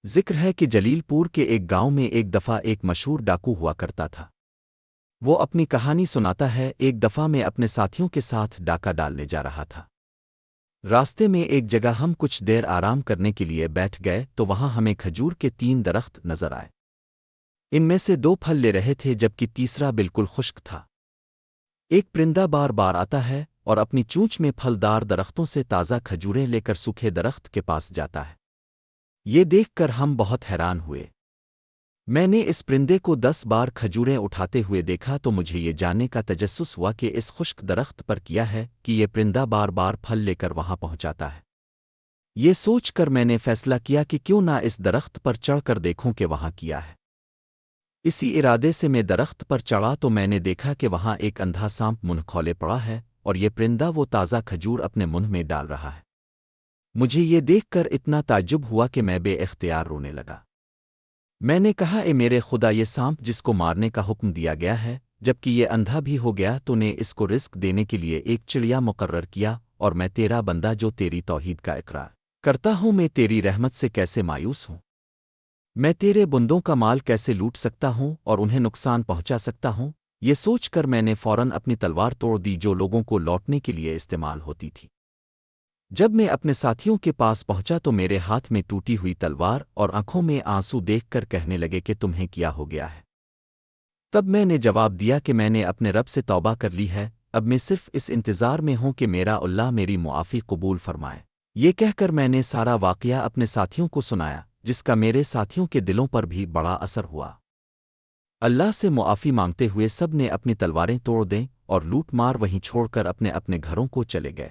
ذکر ہے کہ جلیل پور کے ایک گاؤں میں ایک دفعہ ایک مشہور ڈاکو ہوا کرتا تھا۔ وہ اپنی کہانی سناتا ہے، ایک دفعہ میں اپنے ساتھیوں کے ساتھ ڈاکہ ڈالنے جا رہا تھا۔ راستے میں ایک جگہ ہم کچھ دیر آرام کرنے کے لیے بیٹھ گئے تو وہاں ہمیں کھجور کے 3 درخت نظر آئے۔ ان میں سے 2 پھل لے رہے تھے جبکہ تیسرا بالکل خشک تھا۔ ایک پرندہ بار بار آتا ہے اور اپنی چونچ میں پھلدار درختوں سے تازہ کھجوریں لے کر سوکھے درخت کے پاس جاتا ہے۔ یہ دیکھ کر ہم بہت حیران ہوئے۔ میں نے اس پرندے کو 10 بار کھجوریں اٹھاتے ہوئے دیکھا تو مجھے یہ جاننے کا تجسس ہوا کہ اس خشک درخت پر کیا ہے کہ یہ پرندہ بار بار پھل لے کر وہاں پہنچاتا ہے۔ یہ سوچ کر میں نے فیصلہ کیا کہ کیوں نہ اس درخت پر چڑھ کر دیکھوں کہ وہاں کیا ہے۔ اسی ارادے سے میں درخت پر چڑھا تو میں نے دیکھا کہ وہاں ایک اندھا سانپ منہ کھولے پڑا ہے اور یہ پرندہ وہ تازہ کھجور اپنے منہ میں ڈال رہا ہے۔ مجھے یہ دیکھ کر اتنا تعجب ہوا کہ میں بے اختیار رونے لگا۔ میں نے کہا، اے میرے خدا، یہ سانپ جس کو مارنے کا حکم دیا گیا ہے جبکہ یہ اندھا بھی ہو گیا، تو نے اس کو رزق دینے کے لیے ایک چڑیا مقرر کیا، اور میں تیرا بندہ جو تیری توحید کا اقرار کرتا ہوں، میں تیری رحمت سے کیسے مایوس ہوں؟ میں تیرے بندوں کا مال کیسے لوٹ سکتا ہوں اور انہیں نقصان پہنچا سکتا ہوں؟ یہ سوچ کر میں نے فوراً اپنی تلوار توڑ دی جو لوگوں کو لوٹنے کے لیے استعمال ہوتی تھی۔ جب میں اپنے ساتھیوں کے پاس پہنچا تو میرے ہاتھ میں ٹوٹی ہوئی تلوار اور آنکھوں میں آنسو دیکھ کر کہنے لگے کہ تمہیں کیا ہو گیا ہے؟ تب میں نے جواب دیا کہ میں نے اپنے رب سے توبہ کر لی ہے، اب میں صرف اس انتظار میں ہوں کہ میرا اللہ میری معافی قبول فرمائے۔ یہ کہہ کر میں نے سارا واقعہ اپنے ساتھیوں کو سنایا، جس کا میرے ساتھیوں کے دلوں پر بھی بڑا اثر ہوا۔ اللہ سے معافی مانگتے ہوئے سب نے اپنی تلواریں توڑ دیں اور لوٹ مار وہیں چھوڑ کر اپنے اپنے گھروں کو چلے گئے۔